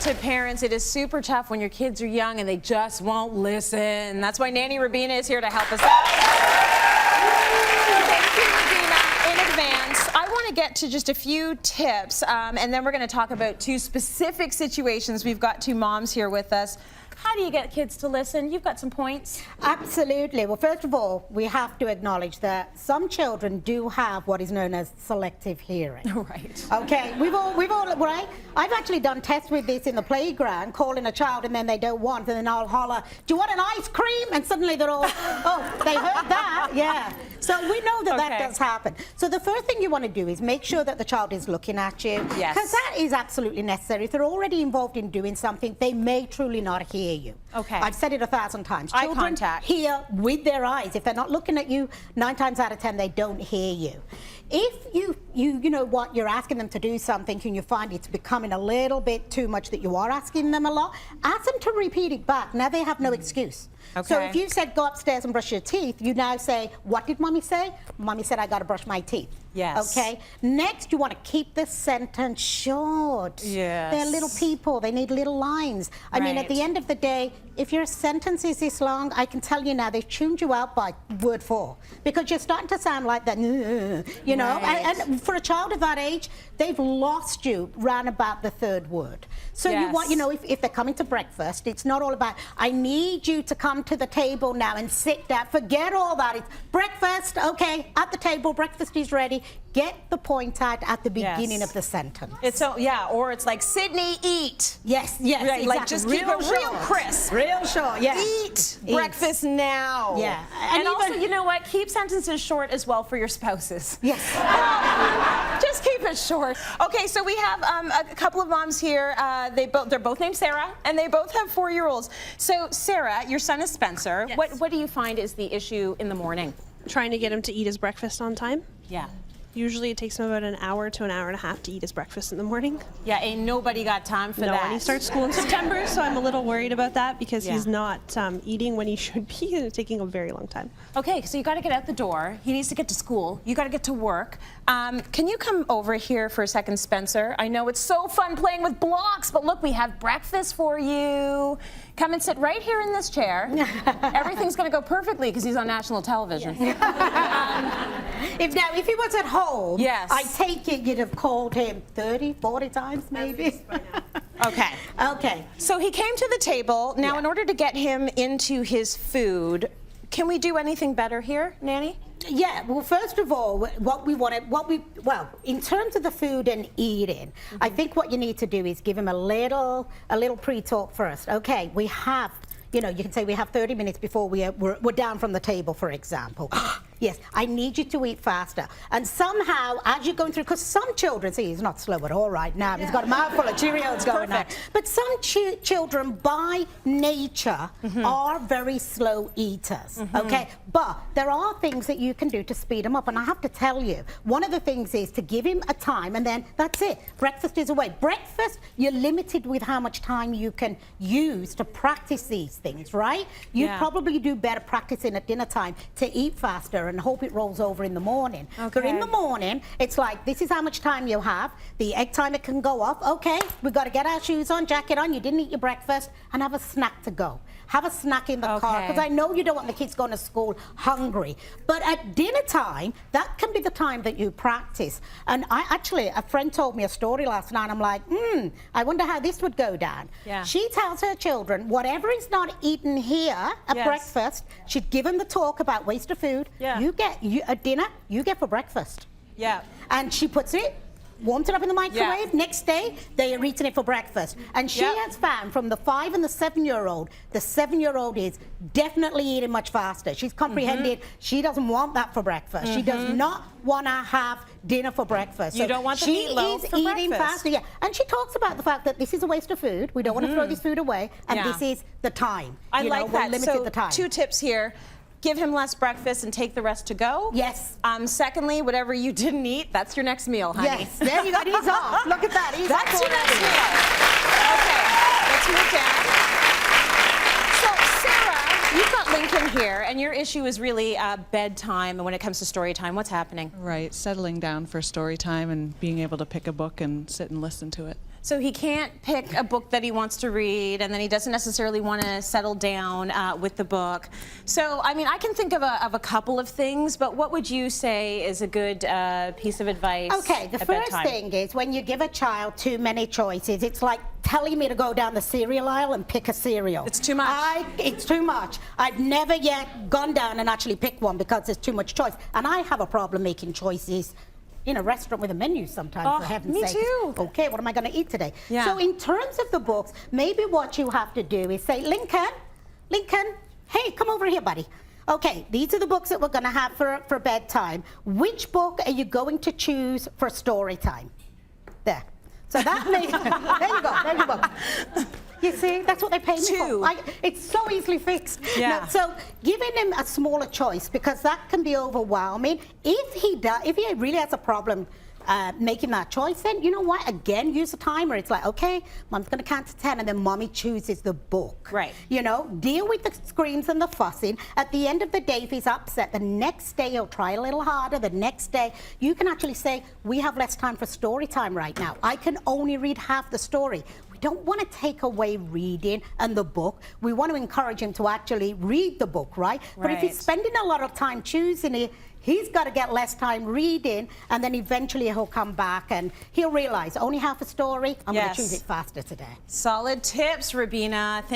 to parents, it is super tough when your kids are young and they just won't listen. That's why Nanny Rabina is here to help us out. Thank you, Rabina, in advance. I want to get to just a few tips, and then we're going to talk about two specific situations. We've got two moms here with us. How do you get kids to listen? You've got some points. Absolutely. Well, first of all, we have to acknowledge that some children do have what is known as selective hearing. Right. Okay. We've all, right? I've actually done tests with this in the playground, calling a child and then they don't want, and then I'll holler, "Do you want an ice cream?" And suddenly they're all, "Oh, they heard that." Yeah. So we know that that does happen. So the first thing you want to do is make sure that the child is looking at you. Yes. Because that is absolutely necessary. If they're already involved in doing something, they may truly not hear you. Okay. I've said it 1,000 times. Eye Children contact. hear with their eyes. If they're not looking at you, 9 times out of 10, they don't hear you. If you know what, you're asking them to do something and you find it's becoming a little bit too much that you are asking them a lot, ask them to repeat it back. Now they have no excuse. Okay. So if you said go upstairs and brush your teeth, you now say, "What did Mommy say?" "Mommy said I got to brush my teeth." Yes. Okay. Next, you want to keep the sentence short. Yes. They're little people. They need little lines. I mean, at the end of the day, if your sentence is this long, I can tell you now they've tuned you out by word 4 because you're starting to sound like that, you know. Right. And for a child of that age, they've lost you round about the 3rd word. So you want, you know, if they're coming to breakfast, it's not all about, "I need you to come to the table now and sit down." Forget all that. It's breakfast, okay, at the table, breakfast is ready. Get the point out at the beginning of the sentence. It's so, yeah, or it's like, "Sydney, eat." Yes, Right, exactly. like just keep it real crisp. Real short, yeah. Eat breakfast now. Yeah. And also, you know what? Keep sentences short as well for your spouses. Yes. Just keep it short. Okay, so we have a couple of moms here. They're both named Sarah, and they both have 4-year-olds. So, Sarah, your son is Spencer. Yes. What do you find is the issue in the morning? Trying to get him to eat his breakfast on time. Yeah. Usually it takes him about an hour to an hour and a half to eat his breakfast in the morning. Yeah, ain't nobody got time for No, that. and he starts school in September, so I'm a little worried about that because he's not eating when he should be, and it's taking a very long time. Okay, so you got to get out the door. He needs to get to school. You got to get to work. Can you come over here for a second, Spencer? I know it's so fun playing with blocks, but look, we have breakfast for you. Come and sit right here in this chair. Everything's going to go perfectly because he's on national television. If he was at home, yes, I take it you'd have called him 30, 40 times maybe. Okay. Okay. So he came to the table. Now, in order to get him into his food, can we do anything better here, Nanny? Yeah, well, first of all, well, in terms of the food and eating, I think what you need to do is give him a little pre-talk first. Okay, we have, you know, you can say we have 30 minutes before we're down from the table, for example. Yes, I need you to eat faster. And somehow, as you're going through, because some children, see, he's not slow at all right now. He's got a mouthful of Cheerios going on. But some children, by nature, are very slow eaters, okay? But there are things that you can do to speed them up. And I have to tell you, one of the things is to give him a time, and then that's it. Breakfast is away. Breakfast, you're limited with how much time you can use to practice these things, right? You probably do better practicing at dinner time to eat faster and hope it rolls over in the morning. But in the morning, it's like, this is how much time you have. The egg timer can go off. Okay, we've got to get our shoes on, jacket on. You didn't eat your breakfast, and have a snack to go. Have a snack in the car, because I know you don't want the kids going to school hungry. But at dinner time, that can be the time that you practice. And a friend told me a story last night. I'm like, I wonder how this would go down. Yeah. She tells her children, whatever is not eaten here at breakfast, she'd give them the talk about waste of food. You get at dinner, you get for breakfast. Yeah. And she puts it, warms it up in the microwave. Next day, they are eating it for breakfast. And she has found from the 5 and the 7-year-old, the 7-year-old is definitely eating much faster. She's comprehended she doesn't want that for breakfast. She does not want to have dinner for breakfast. You don't want the meatloaf for eating breakfast. faster, And she talks about the fact that this is a waste of food. We don't want to throw this food away. And this is the time. I like that. Limited the time. 2 tips here. Give him less breakfast and take the rest to go. Yes. Secondly, whatever you didn't eat, that's your next meal, honey. Yes, there you go. He's off. Look at that. He's that's your next meal. Okay, let's move down. So, Sarah, you've got Lincoln here, and your issue is really bedtime, and when it comes to story time, what's happening? Right, settling down for story time and being able to pick a book and sit and listen to it. So he can't pick a book that he wants to read, and then he doesn't necessarily want to settle down with the book. So, I mean, I can think of a couple of things, but what would you say is a good piece of advice? Okay, the at first bedtime? thing is when you give a child too many choices, it's like telling me to go down the cereal aisle and pick a cereal. It's too much. It's too much. I've never yet gone down and actually picked one because there's too much choice. And I have a problem making choices in a restaurant with a menu sometimes, Oh, for heaven's me sake. too. Okay, what am I going to eat today? Yeah. So in terms of the books, maybe what you have to do is say, Lincoln, hey, come over here, buddy. Okay, these are the books that we're going to have for bedtime. Which book are you going to choose for story time? There. So that makes, there you go. You see, that's what they pay me Two. for. It's so easily fixed. Yeah. No, so giving him a smaller choice, because that can be overwhelming. If he really has a problem making that choice, then you know what? Again, use a timer. It's like, okay, Mom's going to count to 10, and then Mommy chooses the book. Right. You know, deal with the screams and the fussing. At the end of the day, if he's upset, the next day he'll try a little harder. The next day, you can actually say, we have less time for story time right now. I can only read half the story. We don't want to take away reading and the book. We want to encourage him to actually read the book, right? But if he's Right. spending a lot of time choosing it, he's got to get less time reading, and then eventually he'll come back and he'll realize only half a story. I'm going Yes. to choose it faster today. Solid tips, Rabina.